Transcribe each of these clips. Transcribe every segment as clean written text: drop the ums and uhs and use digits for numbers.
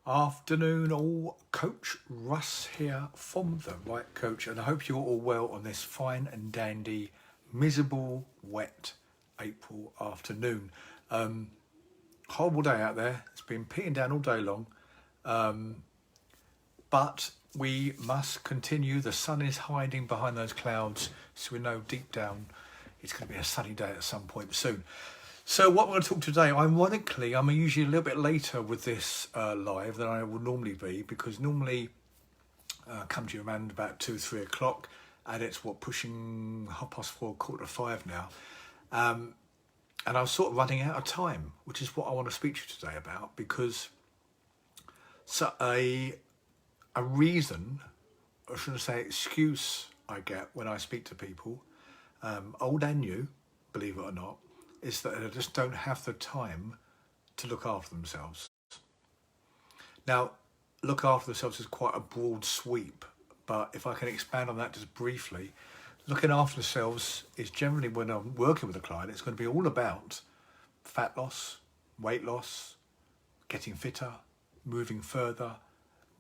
Afternoon all, Coach Russ here from The Right Coach, and I hope you're all well on this fine and dandy, miserable, wet April afternoon. Horrible day out there. It's been peeing down all day long, but we must continue. The sun is hiding behind those clouds, so we know deep down it's going to be a sunny day at some point soon. So what we're going to talk today, ironically, I'm usually a little bit later with this live than I would normally be, because normally come to you around about 2-3 o'clock, and it's pushing 4:30, 4:45 now. And I was sort of running out of time, which is what I want to speak to you today about, because a reason, or should I say excuse, I get when I speak to people, old and new, believe it or not, is that they just don't have the time to look after themselves. Now, look after themselves is quite a broad sweep, but if I can expand on that just briefly, looking after themselves is generally, when I'm working with a client, it's going to be all about fat loss, weight loss, getting fitter, moving further,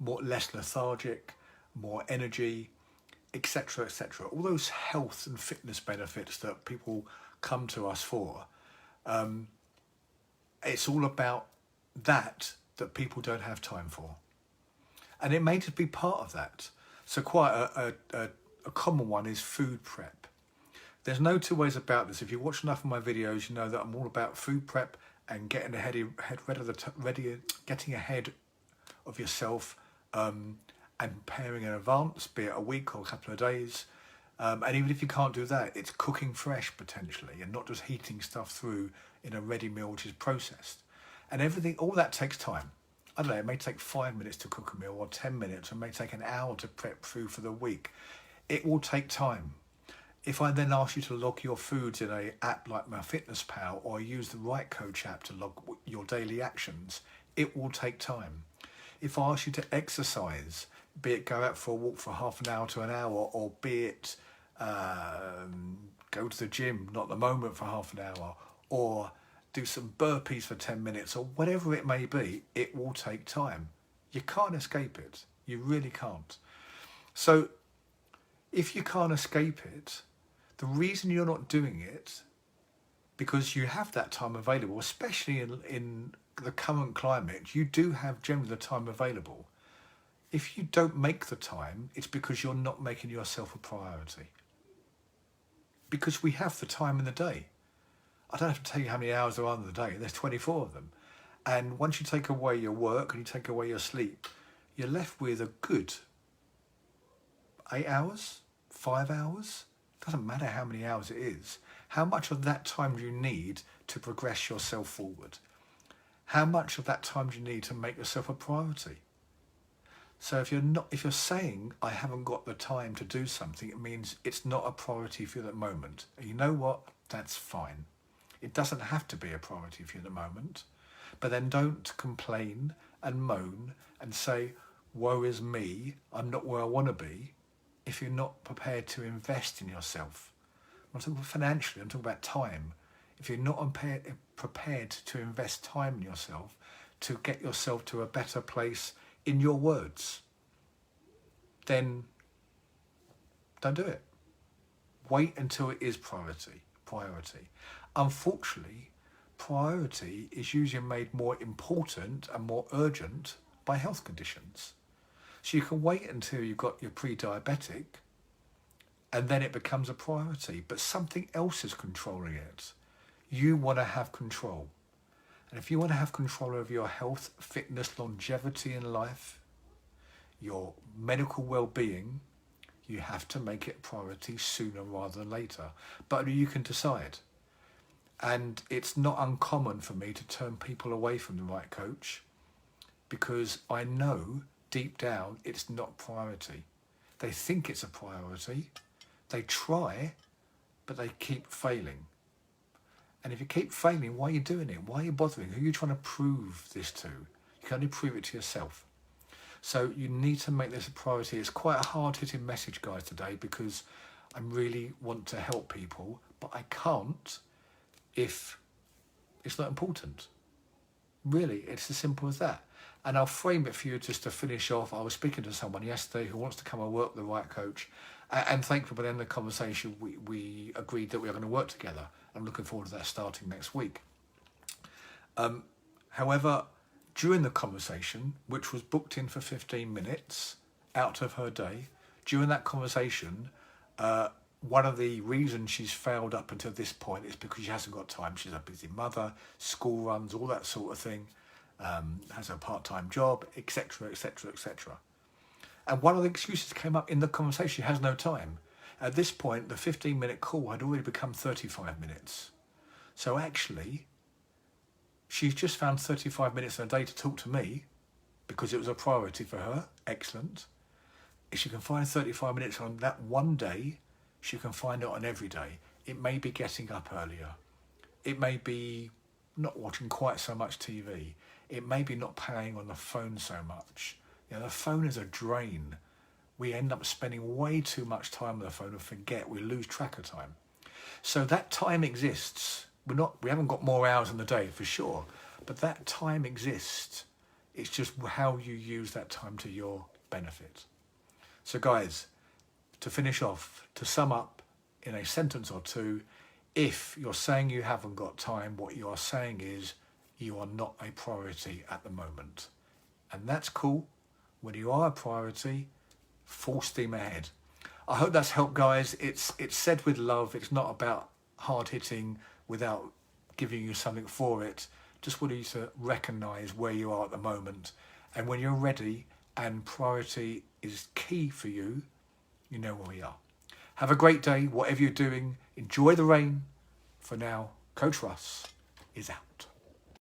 less lethargic, more energy, etc., etc. All those health and fitness benefits that people come to us for. It's all about that people don't have time for, and it may just be part of that. So quite a common one is food prep. There's no two ways about this. If you watch enough of my videos, you know that I'm all about food prep and getting getting ahead of yourself, and preparing in advance, be it a week or a couple of days. And even if you can't do that, it's cooking fresh potentially, and not just heating stuff through in a ready meal which is processed. And everything, all that takes time. I don't know, it may take 5 minutes to cook a meal, or 10 minutes, or it may take an hour to prep food for the week. It will take time. If I then ask you to log your foods in an app like MyFitnessPal, or use the Right Coach app to log your daily actions, it will take time. If I ask you to exercise, be it go out for a walk for half an hour to an hour, or be it go to the gym, not the moment, for half an hour, or do some burpees for 10 minutes, or whatever it may be, it will take time. You can't escape it. You really can't. So if you can't escape it, the reason you're not doing it, because you have that time available, especially in the current climate, you do have generally the time available. If you don't make the time, it's because you're not making yourself a priority. Because we have the time in the day. I don't have to tell you how many hours there are in the day. There's 24 of them. And once you take away your work and you take away your sleep, you're left with a good 8 hours, 5 hours. Doesn't matter how many hours it is. How much of that time do you need to progress yourself forward? How much of that time do you need to make yourself a priority? So if you're saying I haven't got the time to do something, it means it's not a priority for you at the moment. And you know what? That's fine. It doesn't have to be a priority for you at the moment. But then don't complain and moan and say, woe is me, I'm not where I want to be, if you're not prepared to invest in yourself. I'm not talking about financially, I'm talking about time. If you're not prepared to invest time in yourself, to get yourself to a better place in your words, then don't do it. Wait until it is priority. Unfortunately, priority is usually made more important and more urgent by health conditions. So you can wait until you've got your pre-diabetic, and then it becomes a priority, but something else is controlling it. You want to have control. And if you want to have control over your health, fitness, longevity in life, your medical well-being, you have to make it a priority sooner rather than later. But you can decide. And it's not uncommon for me to turn people away from the Right Coach, because I know deep down it's not a priority. They think it's a priority. They try, but they keep failing. And if you keep failing, why are you doing it? Why are you bothering? Who are you trying to prove this to? You can only prove it to yourself. So you need to make this a priority. It's quite a hard-hitting message, guys, today, because I really want to help people, but I can't if it's not important. Really, it's as simple as that. And I'll frame it for you just to finish off. I was speaking to someone yesterday who wants to come and work with the right coach. And thankfully, by the end of the conversation, we agreed that we were going to work together. I'm looking forward to that starting next week. However, during the conversation, which was booked in for 15 minutes out of her day, during that conversation, one of the reasons she's failed up until this point is because she hasn't got time. She's a busy mother, school runs, all that sort of thing, has a part-time job, etc., etc., etc. And one of the excuses came up in the conversation: she has no time. At this point, the 15-minute call had already become 35 minutes. So actually, she's just found 35 minutes in a day to talk to me because it was a priority for her. Excellent. If she can find 35 minutes on that one day, she can find it on every day. It may be getting up earlier. It may be not watching quite so much TV. It may be not playing on the phone so much. You know, the phone is a drain. We end up spending way too much time on the phone and forget. We lose track of time. So that time exists. We haven't got more hours in the day for sure, but that time exists. It's just how you use that time to your benefit. So guys, to finish off, to sum up in a sentence or two, if you're saying you haven't got time, what you are saying is you are not a priority at the moment. And that's cool. When you are a priority, full steam ahead. I hope that's helped, guys. It's said with love. It's not about hard hitting without giving you something for it. Just want you to recognize where you are at the moment. And when you're ready and priority is key for you, you know where we are. Have a great day, whatever you're doing. Enjoy the rain. For now, Coach Russ is out.